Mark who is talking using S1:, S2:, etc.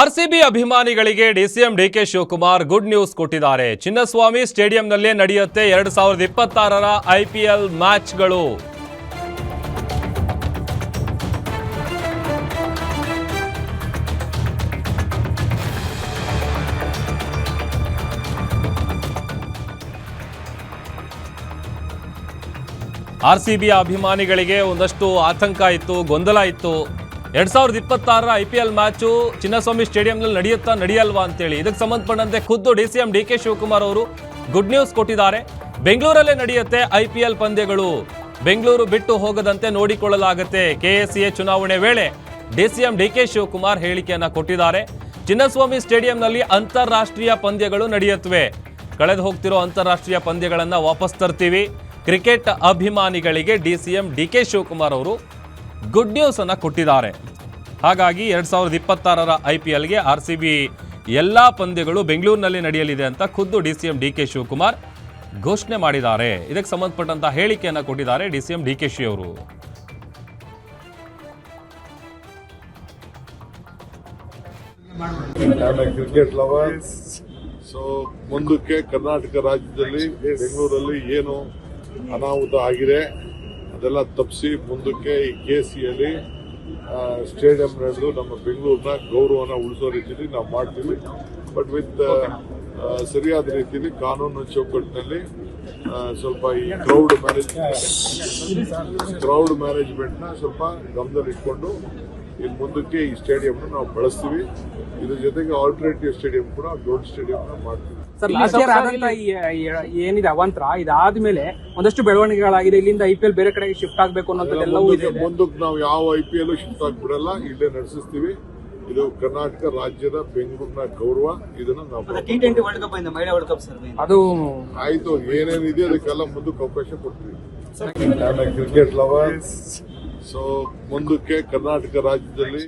S1: RCB ಅಭಿಮಾನಿಗಳಿಗೆ DCM DK Shivakumar good news ಕೊಟ್ಟಿದ್ದಾರೆ. ಚಿನ್ನಸ್ವಾಮಿ ಸ್ಟೇಡಿಯಂನಲ್ಲೇ ನಡೆಯುತ್ತೆ 2026ರ ಐಪಿಎಲ್ ಮ್ಯಾಚ್ಗಳು. ಆರ್ಸಿಬಿ ಅಭಿಮಾನಿಗಳಿಗೆ ಒಂದಷ್ಟು ಆತಂಕ ಇತ್ತು, ಗೊಂದಲ ಇತ್ತು. 2026ರ ಐಪಿಎಲ್ ಮ್ಯಾಚು ಚಿನ್ನಸ್ವಾಮಿ ಸ್ಟೇಡಿಯಂನಲ್ಲಿ ನಡೆಯುತ್ತಾ ನಡೆಯಲ್ವಾ ಅಂತೇಳಿ ಇದಕ್ಕೆ ಸಂಬಂಧಪಟ್ಟಂತೆ ಖುದ್ದು ಡಿಸಿಎಂ ಡಿಕೆ ಶಿವಕುಮಾರ್ ಅವರು ಗುಡ್ ನ್ಯೂಸ್ ಕೊಟ್ಟಿದ್ದಾರೆ. ಬೆಂಗಳೂರಲ್ಲೇ ನಡೆಯುತ್ತೆ ಐಪಿಎಲ್ ಪಂದ್ಯಗಳು, ಬೆಂಗಳೂರು ಬಿಟ್ಟು ಹೋಗದಂತೆ ನೋಡಿಕೊಳ್ಳಲಾಗುತ್ತೆ. ಕೆಎಸ್ಸಿಎ ಚುನಾವಣೆ ವೇಳೆ ಡಿಸಿಎಂ ಡಿಕೆ ಶಿವಕುಮಾರ್ ಹೇಳಿಕೆಯನ್ನ ಕೊಟ್ಟಿದ್ದಾರೆ. ಚಿನ್ನಸ್ವಾಮಿ ಸ್ಟೇಡಿಯಂನಲ್ಲಿ ಅಂತಾರಾಷ್ಟ್ರೀಯ ಪಂದ್ಯಗಳು ನಡೆಯುತ್ತವೆ. ಕಳೆದು ಹೋಗ್ತಿರೋ ಅಂತಾರಾಷ್ಟ್ರೀಯ ಪಂದ್ಯಗಳನ್ನು ವಾಪಸ್ ತರ್ತೀವಿ. ಕ್ರಿಕೆಟ್ ಅಭಿಮಾನಿಗಳಿಗೆ ಡಿಸಿಎಂ ಡಿಕೆ ಶಿವಕುಮಾರ್ ಅವರು ಗುಡ್ ನ್ಯೂಸ್ ಅನ್ನು ಕೊಟ್ಟಿದ್ದಾರೆ. ಹಾಗಾಗಿ 2026ರ ಐಪಿಎಲ್ಗೆ ಆರ್ಸಿಬಿ ಎಲ್ಲ ಪಂದ್ಯಗಳು ಬೆಂಗಳೂರಿನಲ್ಲಿ ನಡೆಯಲಿದೆ ಅಂತ ಖುದ್ದು ಡಿಸಿಎಂ ಡಿಕೆ ಶಿವಕುಮಾರ್ ಘೋಷಣೆ ಮಾಡಿದ್ದಾರೆ. ಇದಕ್ಕೆ ಸಂಬಂಧಪಟ್ಟಂತ ಹೇಳಿಕೆಯನ್ನು ಕೊಟ್ಟಿದ್ದಾರೆ ಡಿಸಿಎಂ ಡಿಕೆ ಶಿ ಅವರು.
S2: ಕ್ರಿಕೆಟ್ ಲವರ್, ಸೊ ಮುಂದಕ್ಕೆ ಕರ್ನಾಟಕ ರಾಜ್ಯದಲ್ಲಿ ಬೆಂಗಳೂರಲ್ಲಿ ಏನು ಅನಾಹುತ ಆಗಿದೆ ಅದೆಲ್ಲ ತಪ್ಪಿಸಿ ಮುಂದಕ್ಕೆ ಈ ಕೆಸಿಯಲ್ಲಿ ಸ್ಟೇಡಿಯಂ ನಡೆದು ನಮ್ಮ ಬೆಂಗಳೂರಿನ ಗೌರವನ ಉಳಿಸೋ ರೀತಿಯಲ್ಲಿ ನಾವು ಮಾಡ್ತೀವಿ. ಬಟ್ ವಿತ್ ಸರಿಯಾದ ರೀತಿಯಲ್ಲಿ ಕಾನೂನು ಚೌಕಟ್ಟಿನಲ್ಲಿ ಸ್ವಲ್ಪ ಈ ಕ್ರೌಡ್ ಮ್ಯಾನೇಜ್ಮೆಂಟ್ನ ಸ್ವಲ್ಪ ಗಮನದಲ್ಲಿಟ್ಕೊಂಡು ಇನ್ನು ಮುಂದಕ್ಕೆ ಈ ಸ್ಟೇಡಿಯಂನ ನಾವು ಬಳಸ್ತೀವಿ. ಇದ್ರ ಜೊತೆಗೆ ಆಲ್ಟರ್ನೇಟಿವ್ ಸ್ಟೇಡಿಯಂ ಕೂಡ ದೊಡ್ಡ ಸ್ಟೇಡಿಯಂನ ಮಾಡ್ತೀವಿ.
S3: ಸರ್, ಲಾಸ್ಟ್ ಇಯರ್ ಆದಂತ ಏನಿದೆ ಅವಾಂತರ ಇದಾದ್ಮೇಲೆ ಒಂದಷ್ಟು ಬೆಳವಣಿಗೆಗಳಾಗಿದೆ. ಇಲ್ಲಿಂದ ಐಪಿಎಲ್ ಬೇರೆ ಕಡೆಗೆ ಶಿಫ್ಟ್ ಆಗಬೇಕು ಅನ್ನೋದೆಲ್ಲವೂ ಇದೆ.
S2: ಮುಂದಕ್ಕೆ ನಾವು ಯಾವ ಐಪಿಎಲ್ ಶಿಫ್ಟ್ ಆಗ್ಬಿಡಲ್ಲ, ಇಲ್ಲೇ ನಡೆಸಿಸ್ತೀವಿ. ಇದು ಕರ್ನಾಟಕ ರಾಜ್ಯದ ಬೆಂಗಳೂರಿನ ಗೌರವ. ಇದನ್ನ ನಾವು
S3: ಅದು
S2: ಆಯ್ತು, ಏನೇನಿದೆ ಅದಕ್ಕೆಲ್ಲ ಮುಂದಕ್ಕೆ ಅವಕಾಶ ಕೊಡ್ತೀವಿ. ಕ್ರಿಕೆಟ್ ಲವರ್, ಸೊ ಮುಂದಕ್ಕೆ ಕರ್ನಾಟಕ ರಾಜ್ಯದಲ್ಲಿ